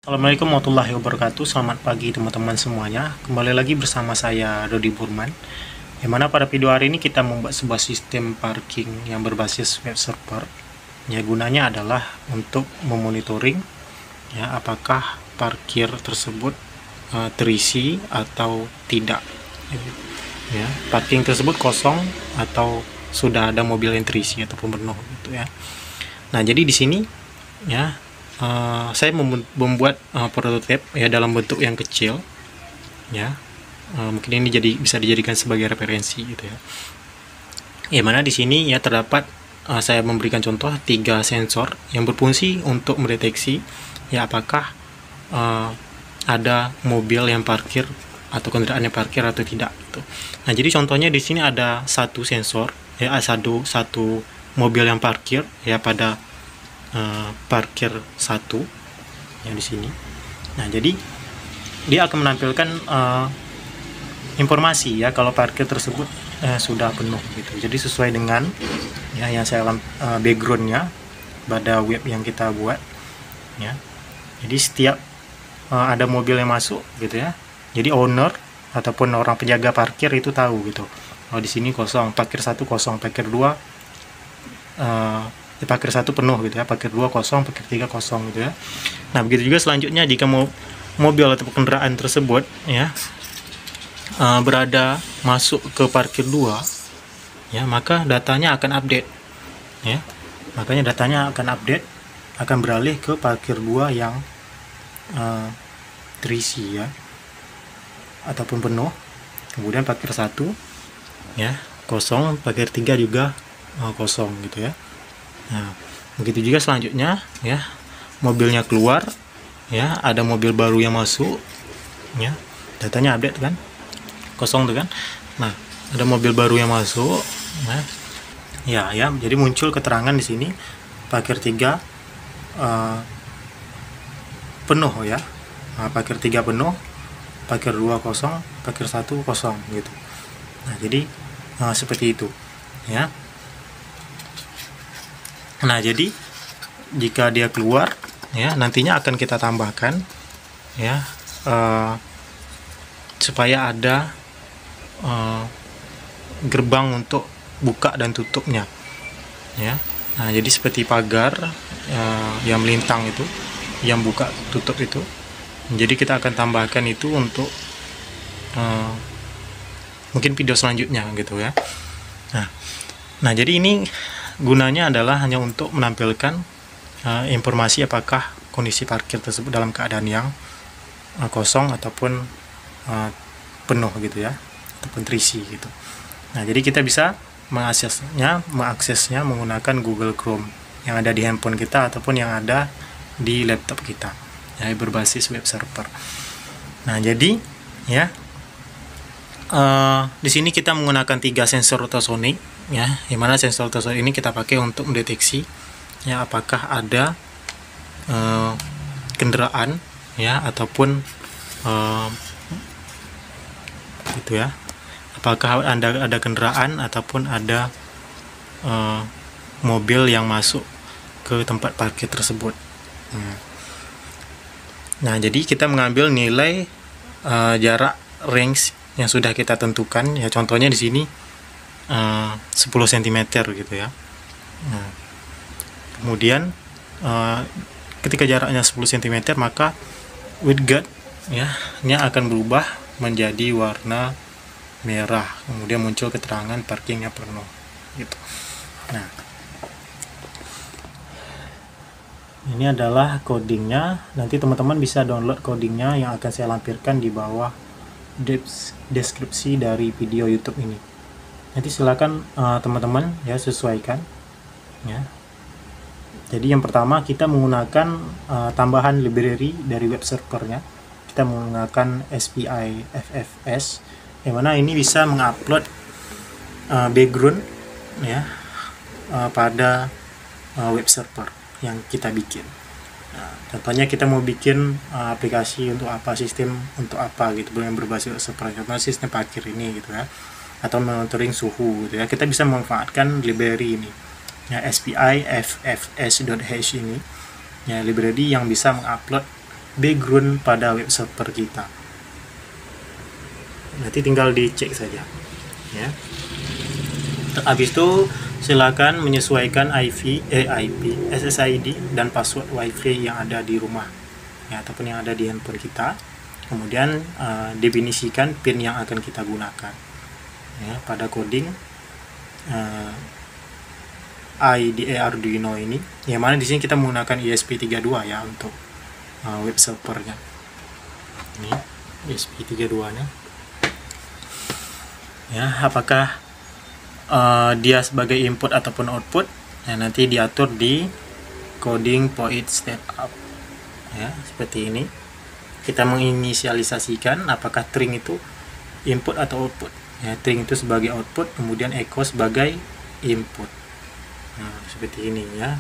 Assalamualaikum warahmatullahi wabarakatuh. Selamat pagi teman-teman semuanya. Kembali lagi bersama saya Dodi Burman. Yang mana pada video hari ini kita membuat sebuah sistem parking yang berbasis web server. Ya, gunanya adalah untuk memonitoring ya apakah parkir tersebut terisi atau tidak. Ya, parking tersebut kosong atau sudah ada mobil yang terisi ataupun penuh gitu ya. Nah, jadi di sini ya saya membuat prototipe ya dalam bentuk yang kecil ya. Mungkin ini bisa dijadikan sebagai referensi gitu ya. Yang mana di sini ya terdapat saya memberikan contoh 3 sensor yang berfungsi untuk mendeteksi ya apakah ada mobil yang parkir atau kendaraan yang parkir atau tidak gitu. Nah, jadi contohnya di sini ada satu sensor ya, satu mobil yang parkir ya pada parkir 1 yang di sini. Nah, jadi dia akan menampilkan informasi ya kalau parkir tersebut sudah penuh gitu. Jadi sesuai dengan ya yang saya backgroundnya pada web yang kita buat ya. Jadi setiap ada mobil yang masuk gitu ya. Jadi owner ataupun orang penjaga parkir itu tahu gitu. Oh, di sini kosong, parkir 1 kosong, parkir 2 parkir 1 penuh gitu ya, parkir 2 kosong, parkir 3 kosong gitu ya. Nah, begitu juga selanjutnya jika mobil atau kendaraan tersebut ya berada masuk ke parkir 2 ya, maka datanya akan update ya. Makanya datanya akan update, akan beralih ke parkir 2 yang terisi ya ataupun penuh. Kemudian parkir 1 ya kosong, parkir 3 juga kosong gitu ya. Nah, begitu juga selanjutnya ya, mobilnya keluar ya, ada mobil baru yang masuk ya, datanya update kan, kosong tuh kan. Nah, ada mobil baru yang masuk ya, jadi muncul keterangan di sini parkir 3 penuh ya. Nah, parkir 3 penuh, parkir 2 kosong, parkir 1 kosong gitu. Nah, jadi seperti itu ya. Nah, jadi jika dia keluar ya, nantinya akan kita tambahkan ya supaya ada gerbang untuk buka dan tutupnya ya. Nah, jadi seperti pagar yang melintang itu, yang buka tutup itu. Jadi kita akan tambahkan itu untuk mungkin video selanjutnya gitu ya. Nah, jadi ini gunanya adalah hanya untuk menampilkan informasi apakah kondisi parkir tersebut dalam keadaan yang kosong ataupun penuh gitu ya, ataupun terisi gitu. Nah, jadi kita bisa mengaksesnya menggunakan Google Chrome yang ada di handphone kita ataupun yang ada di laptop kita ya, berbasis web server. Nah, jadi ya di sini kita menggunakan 3 sensor ultrasonic ya, yang mana sensor ultrasonic ini kita pakai untuk mendeteksi ya apakah ada kendaraan ya ataupun gitu ya, apakah ada kendaraan ataupun ada mobil yang masuk ke tempat parkir tersebut. Nah, jadi kita mengambil nilai jarak range yang sudah kita tentukan ya, contohnya di sini 10 cm gitu ya. Nah, kemudian ketika jaraknya 10 cm maka width guard ya ini akan berubah menjadi warna merah, kemudian muncul keterangan parkingnya penuh gitu. Nah, ini adalah codingnya. Nanti teman-teman bisa download codingnya yang akan saya lampirkan di bawah deskripsi dari video YouTube ini. Nanti silakan teman-teman ya sesuaikan ya. Jadi yang pertama kita menggunakan tambahan library dari web servernya. Kita menggunakan SPI FFS yang mana ini bisa mengupload background ya pada web server yang kita bikin. Nah, contohnya kita mau bikin aplikasi untuk apa, sistem untuk apa gitu, yang berbasis seperti sistem parkir ini gitu ya, atau monitoring suhu gitu ya. Kita bisa memanfaatkan library ini ya, SPI FFS.h ini ya, library yang bisa mengupload background pada web server kita. Nanti tinggal dicek saja ya. Habis itu silakan menyesuaikan IP, SSID dan password WiFi yang ada di rumah ya, ataupun yang ada di handphone kita. Kemudian definisikan PIN yang akan kita gunakan ya pada coding IDE Arduino ini, yang mana di sini kita menggunakan ESP32 ya untuk web servernya. Ini ESP32 nya ya. Apakah dia sebagai input ataupun output ya, nanti diatur di coding point setup ya, seperti ini. Kita menginisialisasikan apakah string itu input atau output ya. String itu sebagai output, kemudian echo sebagai input. Nah, seperti ini ya.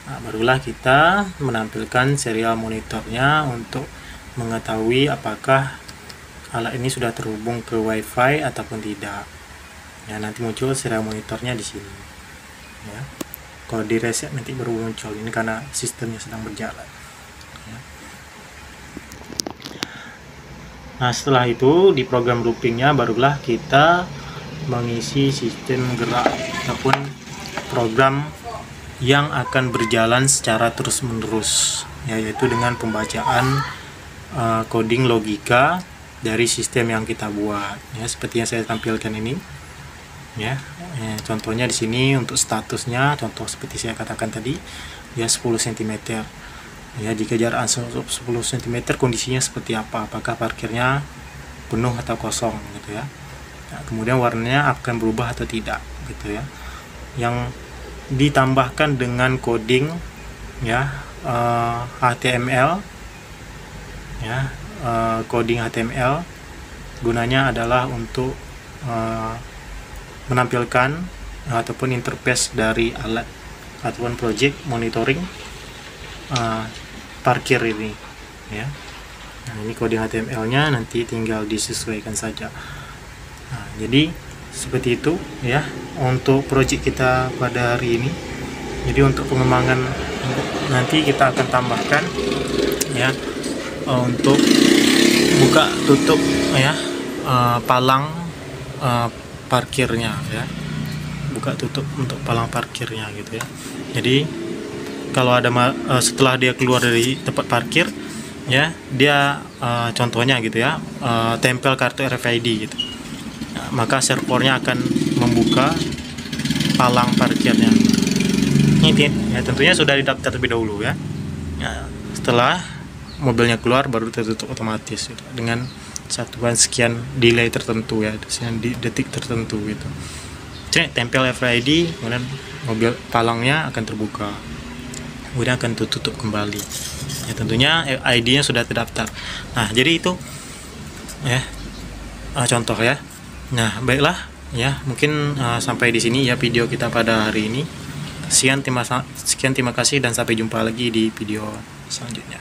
Nah, barulah kita menampilkan serial monitornya untuk mengetahui apakah alat ini sudah terhubung ke WiFi ataupun tidak. Ya, nanti muncul serial monitornya di sini. Ya. Kalau di reset nanti baru muncul. Ini karena sistemnya sedang berjalan. Ya. Nah, setelah itu di program loopingnya barulah kita mengisi sistem gerak ataupun program yang akan berjalan secara terus-menerus, ya, yaitu dengan pembacaan coding logika dari sistem yang kita buat ya, seperti yang saya tampilkan ini ya. Contohnya di sini untuk statusnya, contoh seperti saya katakan tadi ya, 10 cm ya. Jika jarak 10 cm kondisinya seperti apa, apakah parkirnya penuh atau kosong gitu ya. Nah, kemudian warnanya akan berubah atau tidak gitu ya, yang ditambahkan dengan coding ya, HTML ya. Coding HTML gunanya adalah untuk menampilkan ataupun interface dari alat ataupun project monitoring parkir ini ya. Nah, ini coding HTML nya nanti tinggal disesuaikan saja. Nah, jadi seperti itu ya untuk project kita pada hari ini. Jadi untuk pengembangan nanti kita akan tambahkan ya, untuk buka tutup ya, palang parkirnya ya, buka tutup untuk palang parkirnya gitu ya. Jadi kalau ada setelah dia keluar dari tempat parkir ya, dia contohnya gitu ya, tempel kartu RFID gitu. Nah, maka servernya akan membuka palang parkirnya. Ini ya, tentunya sudah didaftar terlebih dahulu ya. Ya, setelah mobilnya keluar baru tertutup otomatis gitu, dengan satuan sekian delay tertentu ya, sekian detik tertentu gitu. Jadi tempel RFID, kemudian mobil palangnya akan terbuka, kemudian akan tutup kembali ya, tentunya ID-nya sudah terdaftar. Nah, jadi itu ya contoh ya. Nah, baiklah ya, mungkin sampai di sini ya video kita pada hari ini. Sekian terima kasih dan sampai jumpa lagi di video selanjutnya.